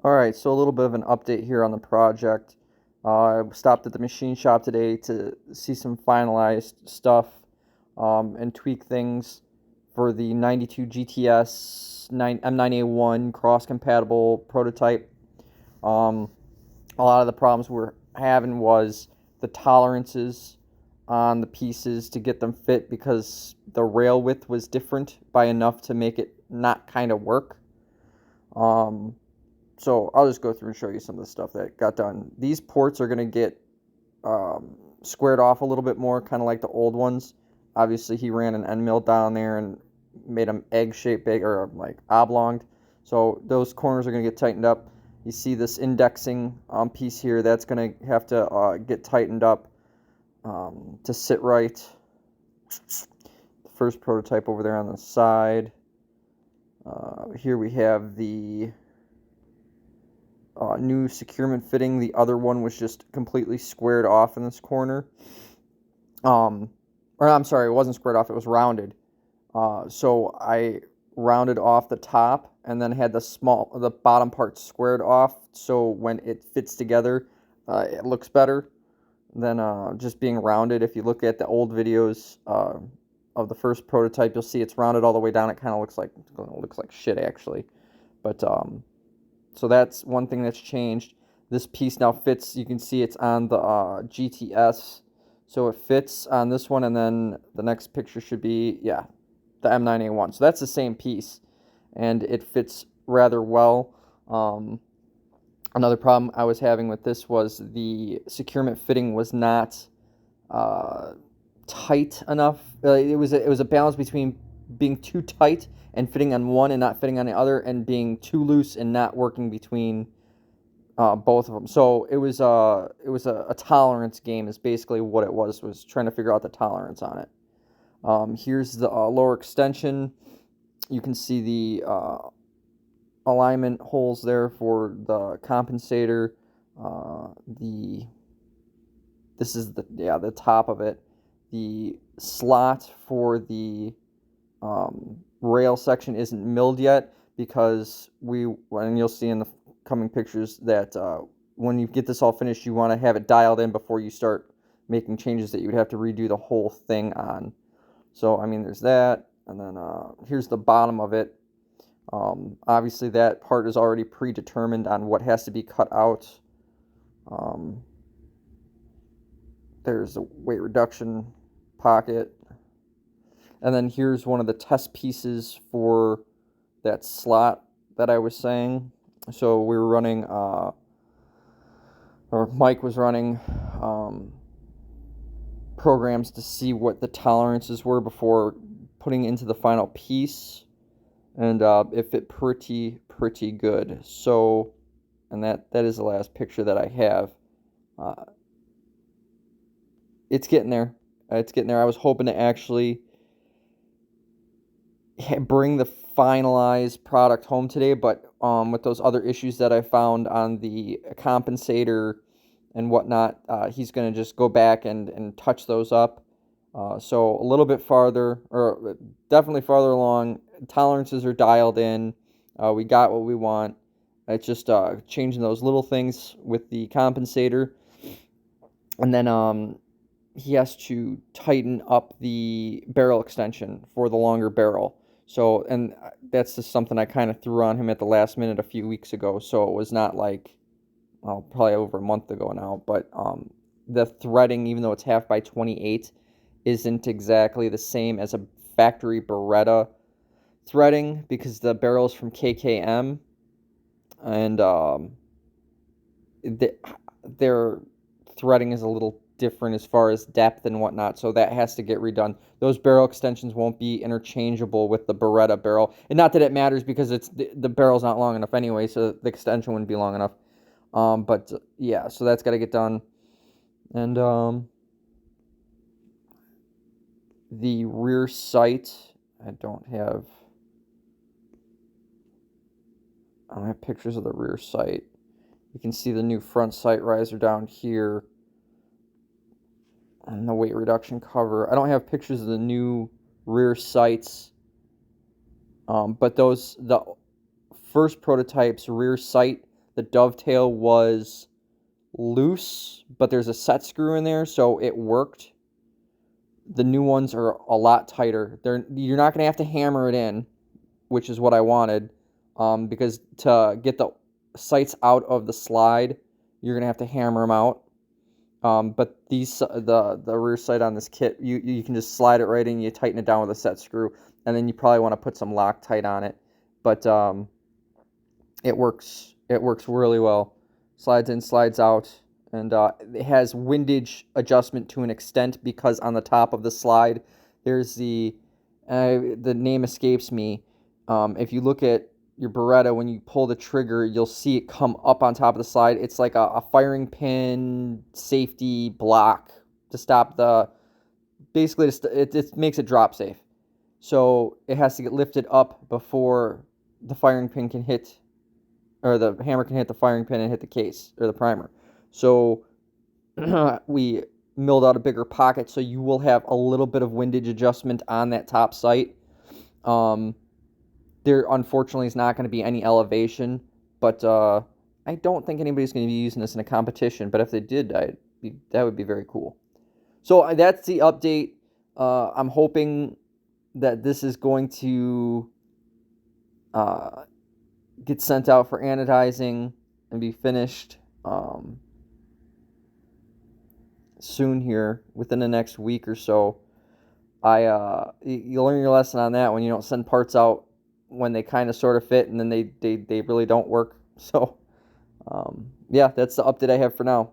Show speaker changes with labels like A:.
A: All right, so a little bit of an update here on the project. I stopped at the machine shop today to see some finalized stuff and tweak things for the 92 GTS M9A1 cross-compatible prototype. Um, a lot of the problems we're having was the tolerances on the pieces to get them fit because the rail width was different by enough to make it not kind of work. Um, so I'll just go through and show you some of the stuff that got done. These ports are going to get squared off a little bit more, kind of like the old ones. Obviously, he ran an end mill down there and made them egg-shaped, big or like oblonged. So those corners are going to get tightened up. You see this indexing piece here, that's going to have to get tightened up to sit right. The first prototype over there on the side. Here we have the new securement fitting. The other one was just completely squared off in this corner. Or I'm sorry, it wasn't squared off, it was rounded. So I rounded off the top and then had the bottom part squared off, so when it fits together, it looks better than just being rounded. If you look at the old videos of the first prototype, you'll see it's rounded all the way down. It kind of looks like shit actually, but so that's one thing that's changed. This piece now fits. You can see it's on the GTS, so it fits on this one, and then the next picture should be, yeah, the M9A1. So that's the same piece, and it fits rather well. Another problem I was having with this was the securement fitting was not tight enough. It was a balance between being too tight and fitting on one and not fitting on the other, and being too loose and not working between both of them. So it was a tolerance game is basically what it was trying to figure out the tolerance on it. Here's the lower extension. You can see the alignment holes there for the compensator. This is the top of it. The slot for the rail section isn't milled yet because and you'll see in the coming pictures that when you get this all finished, you want to have it dialed in before you start making changes that you would have to redo the whole thing on. So I mean, there's that, and then here's the bottom of it. Obviously, that part is already predetermined on what has to be cut out. There's a weight reduction pocket. And then here's one of the test pieces for that slot that I was saying. So we were running, or Mike was running programs to see what the tolerances were before putting into the final piece. And it fit pretty good. So, and that is the last picture that I have. It's getting there. It's getting there. I was hoping to actually bring the finalized product home today, but with those other issues that I found on the compensator and whatnot, he's going to just go back and touch those up. So a little bit farther, or definitely farther along. Tolerances are dialed in. We got what we want. It's just changing those little things with the compensator. And then he has to tighten up the barrel extension for the longer barrel. So, and that's just something I kind of threw on him at the last minute a few weeks ago. So it was not like, well, probably over a month ago now. But the threading, even though it's 1/2 by 28, isn't exactly the same as a factory Beretta threading because the barrel's from KKM, and their threading is a little different as far as depth and whatnot, so that has to get redone. Those barrel extensions won't be interchangeable with the Beretta barrel, and not that it matters because it's the barrel's not long enough anyway, so the extension wouldn't be long enough. But yeah, so that's got to get done. And the rear sight, I don't have pictures of the rear sight. You can see the new front sight riser down here and the weight reduction cover. I don't have pictures of the new rear sights, but the first prototype's rear sight, the dovetail was loose, but there's a set screw in there, so it worked. The new ones are a lot tighter. You're not going to have to hammer it in, which is what I wanted, because to get the sights out of the slide, you're going to have to hammer them out. But the rear sight on this kit, you can just slide it right in, you tighten it down with a set screw, and then you probably want to put some Loctite on it. But it works really well. Slides in, slides out, and it has windage adjustment to an extent, because on the top of the slide there's the name escapes me. If you look at your Beretta, when you pull the trigger, you'll see it come up on top of the slide. It's like a firing pin safety block to stop basically it makes it drop safe. So it has to get lifted up before the firing pin can hit, or the hammer can hit the firing pin and hit the case or the primer. So we milled out a bigger pocket, so you will have a little bit of windage adjustment on that top sight. There unfortunately is not going to be any elevation, but I don't think anybody's going to be using this in a competition, but if they did, that would be very cool. So that's the update. I'm hoping that this is going to get sent out for anodizing and be finished soon here, within the next week or so. You learn your lesson on that when you don't send parts out when they kind of sort of fit, and then they really don't work. So yeah, that's the update I have for now.